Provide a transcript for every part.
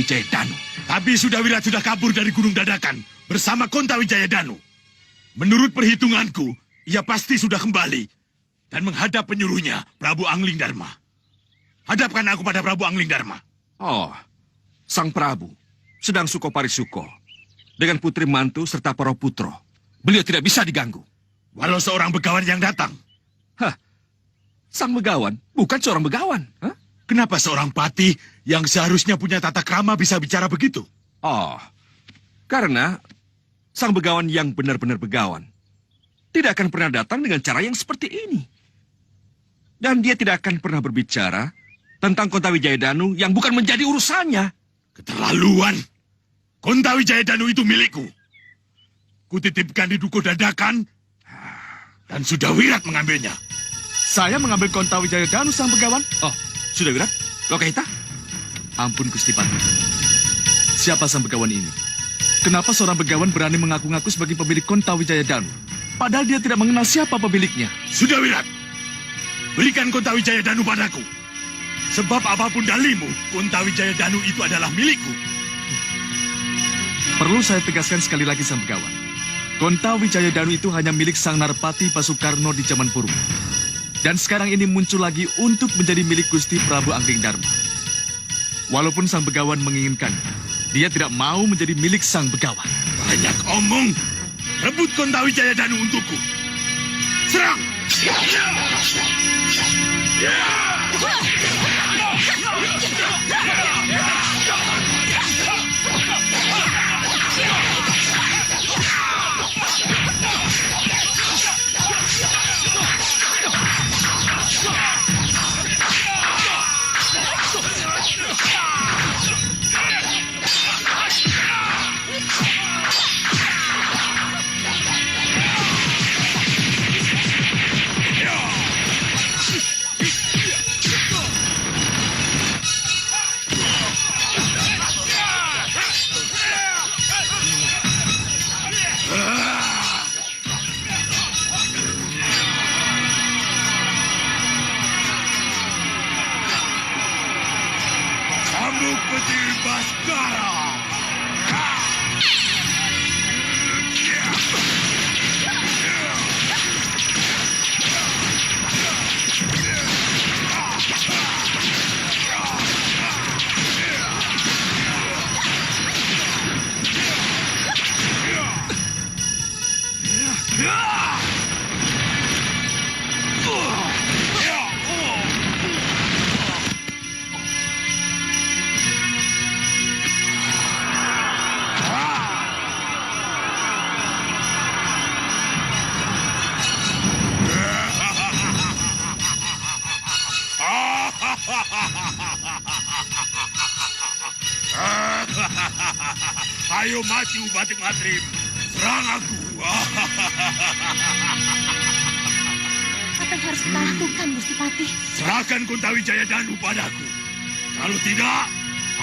Wijaya Danu. Tapi Sudawirat sudah kabur dari Gunung Dadakan bersama Kontawijaya Danu. Menurut perhitunganku, ia pasti sudah kembali dan menghadap penyuruhnya, Prabu Angling Dharma. Hadapkan aku pada Prabu Angling Dharma. Oh, Sang Prabu sedang Sukoparisuko dengan putri mantu serta para putro. Beliau tidak bisa diganggu. Walau seorang begawan yang datang. Hah, Sang Begawan bukan seorang begawan. Hah? Kenapa seorang patih yang seharusnya punya tata krama bisa bicara begitu? Oh, karena Sang Begawan yang benar-benar begawan tidak akan pernah datang dengan cara yang seperti ini. Dan dia tidak akan pernah berbicara tentang Kontawijaya Danu yang bukan menjadi urusannya. Keterlaluan. Kontawijaya Danu itu milikku. Kutitipkan di Dukuh Dadakan dan Sudawirat mengambilnya. Saya mengambil Kontawijaya Danu, Sang Begawan. Oh, Sudawirat? Lokahita? Ampun, Gusti Patih. Siapa Sang Begawan ini? Kenapa seorang begawan berani mengaku-ngaku sebagai pemilik Kontawijaya Danu? Padahal dia tidak mengenal siapa pemiliknya. Sudawirat, berikan Kontawijaya Danu padaku. Sebab apapun dalimu, Kontawijaya Danu itu adalah milikku. Perlu saya tegaskan sekali lagi, Sang Begawan. Kontawijaya Danu itu hanya milik Sang Narpati Pasukarno di zaman purba. Dan sekarang ini muncul lagi untuk menjadi milik Gusti Prabu Angling Dharma. Walaupun Sang Begawan menginginkan, dia tidak mau menjadi milik Sang Begawan. Banyak omong. Rebut Kontawijaya Danu untukku. Serang! Cambuk Peti Baskara. Ayo maju, Batik Matrim. Serang aku. Apa yang harus kita lakukan, Gusti Patih? Serahkan Kontawijaya Danu padaku. Kalau tidak,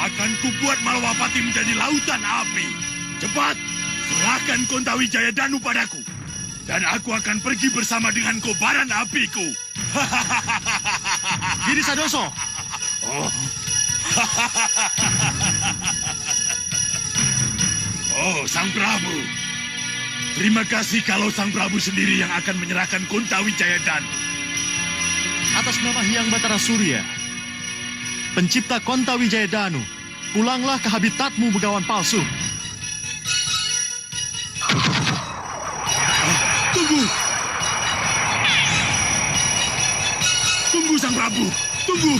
akan kubuat Malawapati menjadi lautan api. Cepat, serahkan Kontawijaya Danu padaku. Dan aku akan pergi bersama dengan kobaran apiku. Giri Sadoso. Oh. Oh, Sang Prabu. Terima kasih kalau Sang Prabu sendiri yang akan menyerahkan Kontawijaya Danu. Atas nama Hyang Batara Surya, pencipta Kontawijaya Danu, pulanglah ke habitatmu, begawan palsu. Tunggu! Tunggu, Sang Prabu! Tunggu!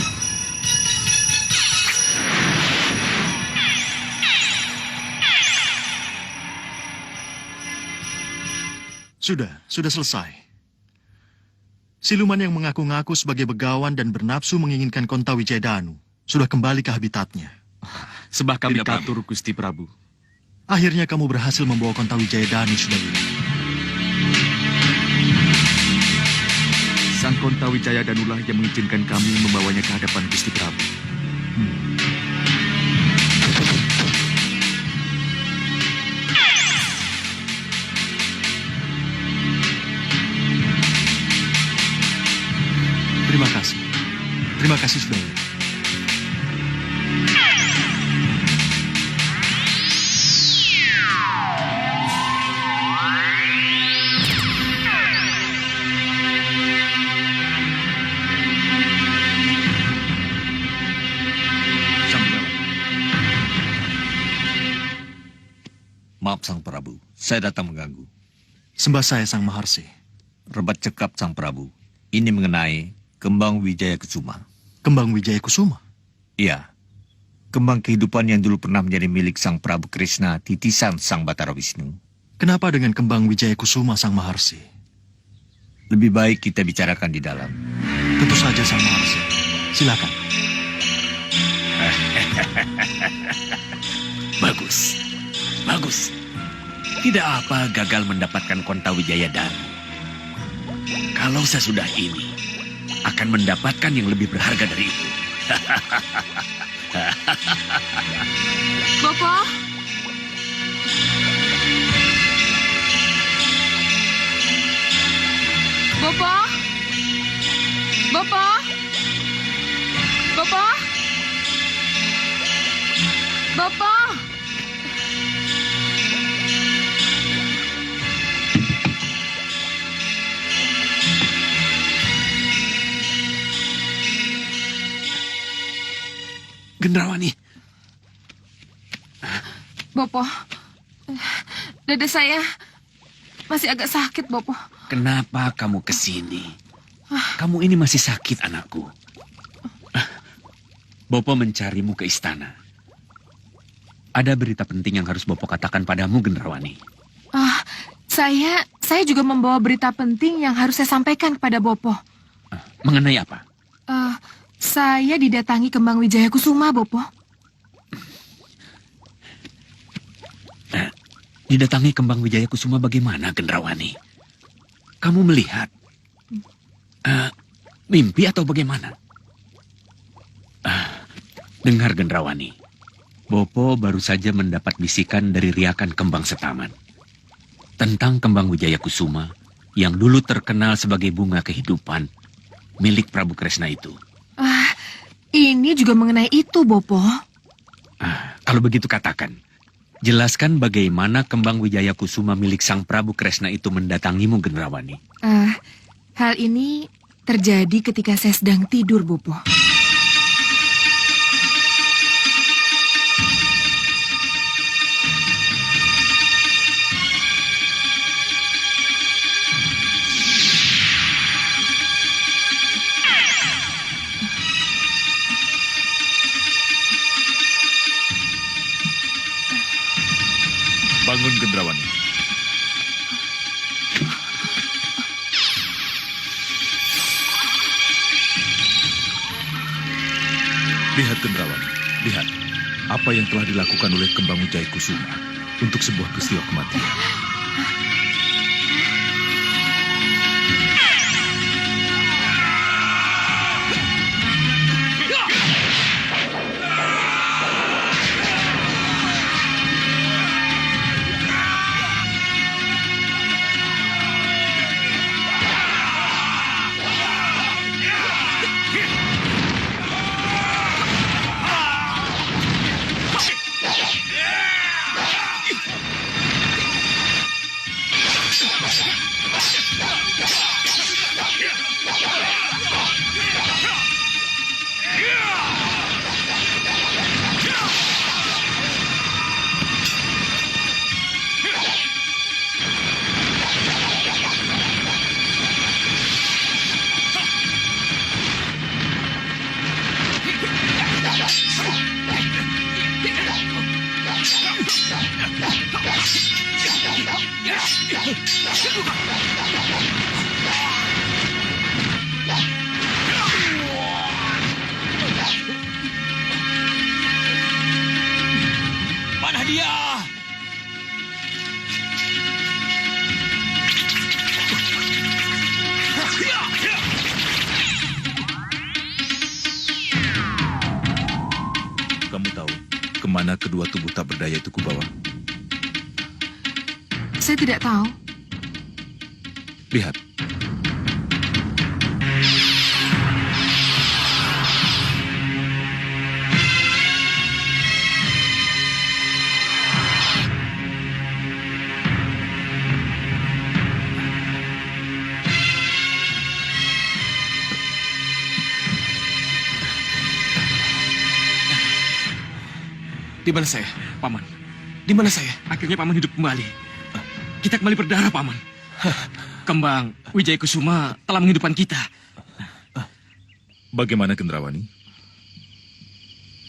Sudah selesai. Siluman yang mengaku-ngaku sebagai begawan dan bernafsu menginginkan Kontawijaya Danu sudah kembali ke habitatnya. Sebab kami Tidak, katur, Gusti Prabu. Akhirnya kamu berhasil membawa Kontawijaya Danu, Sudawirat. Sang Kontawijaya Danulah yang mengizinkan kami membawanya ke hadapan Gusti Prabu. Terima kasih. Terima kasih, Sudawirat. Saya datang mengganggu. Sembah saya Sang Maharsi. Rebat cekap Sang Prabu. Ini mengenai kembang Wijaya Kusuma. Kembang Wijaya Kusuma. Iya. Kembang kehidupan yang dulu pernah menjadi milik Sang Prabu Krishna, titisan Sang Batara Wisnu. Kenapa dengan kembang Wijaya Kusuma Sang Maharsi? Lebih baik kita bicarakan di dalam. Tentu saja Sang Maharsi. Silakan. Bagus. Bagus. Tidak apa gagal mendapatkan Konta Wijaya Danu. Kalau sesudah ini akan mendapatkan yang lebih berharga dari itu. Bopo, Bopo, Bopo, Bopo, Bopo. Gendrawani, Bopo, dada saya masih agak sakit, Bopo. kenapa kamu kesini? Kamu ini masih sakit, anakku. Bopo mencarimu ke istana. Ada berita penting yang harus Bopo katakan padamu, Gendrawani. Saya juga membawa berita penting yang harus saya sampaikan kepada Bopo. Mengenai apa? Saya didatangi Kembang Wijaya Kusuma, Bopo. Didatangi Kembang Wijaya Kusuma bagaimana, Gendrawani? Kamu melihat? Mimpi atau bagaimana? Dengar, Gendrawani. Bopo baru saja mendapat bisikan dari riakan Kembang Setaman. Tentang Kembang Wijaya Kusuma yang dulu terkenal sebagai bunga kehidupan milik Prabu Kresna itu. Ini juga mengenai itu, Bopo. Kalau begitu katakan. Jelaskan bagaimana Kembang Wijaya Kusuma milik Sang Prabu Kresna itu mendatangimu, Gendrawani. Hal ini terjadi ketika saya sedang tidur, Bopo. Bangun, Gendrawani. Lihat, Gendrawani. Lihat. Apa yang telah dilakukan oleh Kembang Wijaya Kusuma untuk sebuah peristiwa kematian. Mana dia? Kamu tahu kemana kedua tubuh tak berdaya itu kubawa? Saya tidak tahu. Lihat. Di mana saya, Paman? Di mana saya? Akhirnya Paman hidup kembali. Kita kembali berdarah, Paman. Kembang Wijaya Kusuma telah menghidupkan kita. Bagaimana Gendrawani?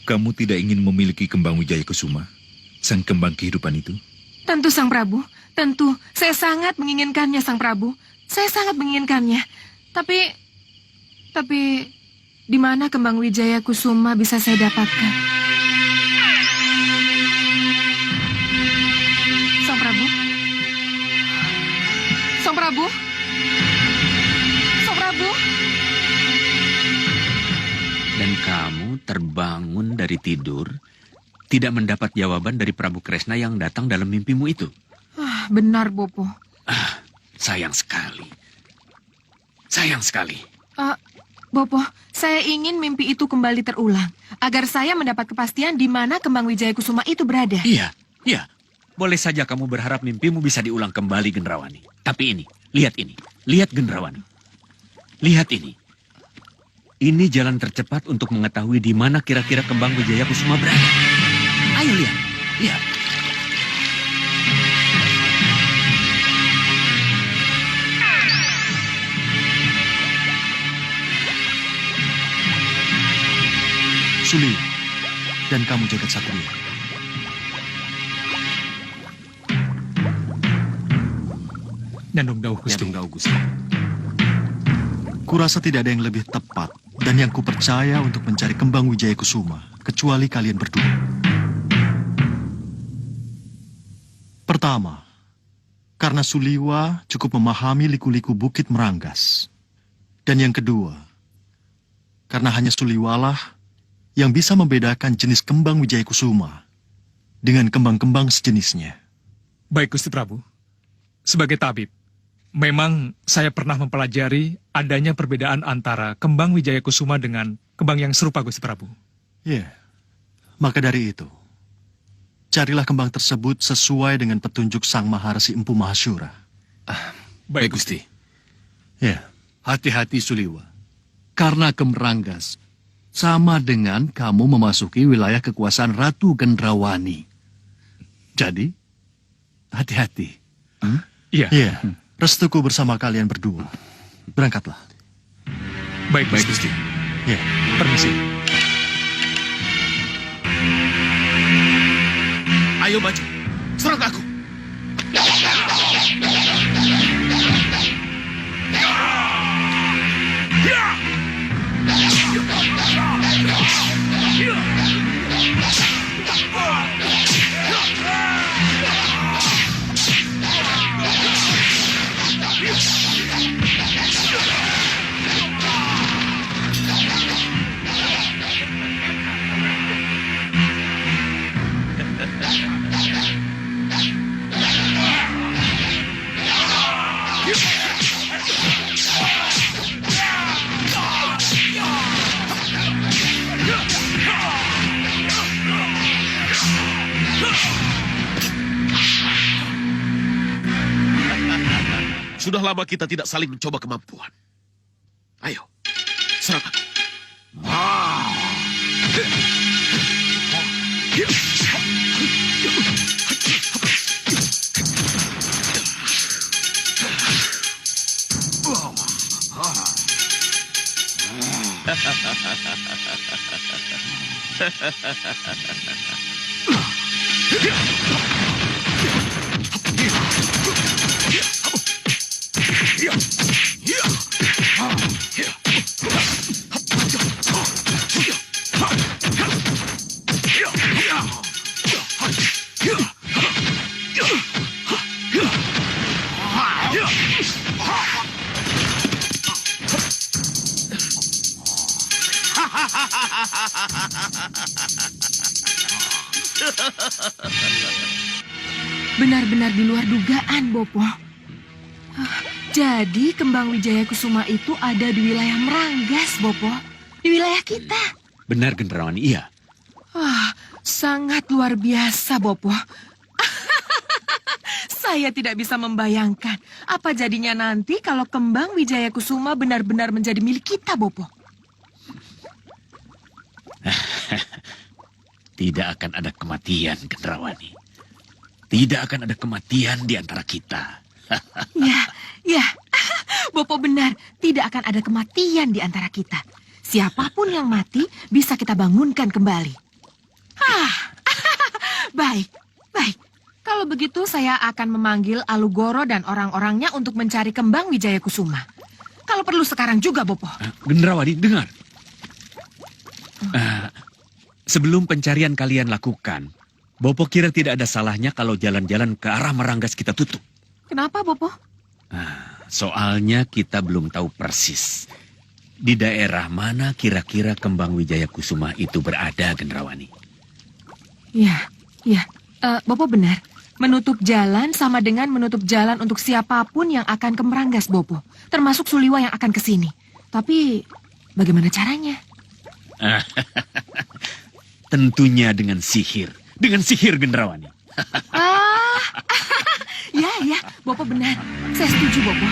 Kamu tidak ingin memiliki kembang Wijaya Kusuma, sang kembang kehidupan itu? Tentu, Sang Prabu. Tentu. Saya sangat menginginkannya, Sang Prabu. Saya sangat menginginkannya. Tapi, di mana kembang Wijaya Kusuma bisa saya dapatkan? Sang Prabu? Sang Prabu? Sang Prabu? Dan kamu terbangun dari tidur, tidak mendapat jawaban dari Prabu Kresna yang datang dalam mimpimu itu. Benar, Bopo. Sayang sekali. Sayang sekali. Bopo, saya ingin mimpi itu kembali terulang. Agar saya mendapat kepastian di mana kembang Wijaya Kusuma itu berada. Iya, iya. Boleh saja kamu berharap mimpimu bisa diulang kembali, Gendrawani. Tapi ini, lihat ini. Lihat, Gendrawani. Lihat ini. Ini jalan tercepat untuk mengetahui di mana kira-kira kembang Wijaya Kusuma berada. Ayo lihat, lihat. Suli, dan kamu Jagat Satria. Nyandung Dawuh Gusti. Kurasa tidak ada yang lebih tepat dan yang kupercaya untuk mencari kembang Wijaya Kusuma, kecuali kalian berdua. Pertama, karena Suliwa cukup memahami liku-liku Bukit Meranggas. Dan yang kedua, karena hanya Suliwalah yang bisa membedakan jenis kembang Wijaya Kusuma dengan kembang-kembang sejenisnya. Baik Gusti Prabu. Sebagai tabib, memang saya pernah mempelajari adanya perbedaan antara kembang Wijaya Kusuma dengan kembang yang serupa, Gusti Prabu. Ya, maka dari itu, carilah kembang tersebut sesuai dengan petunjuk Sang Maharsi Empu Mahasyura. Baik, Gusti. Ya, Hati-hati Suliwa. Karena Kemeranggas sama dengan kamu memasuki wilayah kekuasaan Ratu Gendrawani. Jadi, hati-hati. Iya. ya, restuku bersama kalian berdua. Berangkatlah. Baik, Gusti. Ya, Permisi. Ayo maju, serang aku. Sudah lama kita tidak saling mencoba kemampuan. Ayo, serang aku. Benar-benar di luar dugaan, Bopo. Jadi kembang Wijaya Kusuma itu ada di wilayah Meranggas, Bopo. Di wilayah kita. Benar, Gendrawani, iya. Sangat luar biasa, Bopo. Saya tidak bisa membayangkan apa jadinya nanti kalau kembang Wijaya Kusuma benar-benar menjadi milik kita, Bopo. Tidak akan ada kematian, Gendrawani. Tidak akan ada kematian di antara kita. Ya, Bopo benar. Tidak akan ada kematian di antara kita. Siapapun yang mati bisa kita bangunkan kembali. Baik. Kalau begitu saya akan memanggil Alugoro dan orang-orangnya untuk mencari kembang Wijaya Kusuma. Kalau perlu sekarang juga, Bopo. Gendrawani, dengar. Sebelum pencarian kalian lakukan, Bopo kira tidak ada salahnya kalau jalan-jalan ke arah Meranggas kita tutup. Kenapa, Bopo? Soalnya kita belum tahu persis di daerah mana kira-kira kembang Wijaya Kusuma itu berada, Gendrawani. Ya. Bopo benar. Menutup jalan sama dengan menutup jalan untuk siapapun yang akan ke Meranggas, Bopo. Termasuk Suliwa yang akan ke sini. Tapi, bagaimana caranya? Tentunya dengan sihir. Dengan sihir, Gendrawani. Ya, Bopo benar. Saya setuju, Bopo.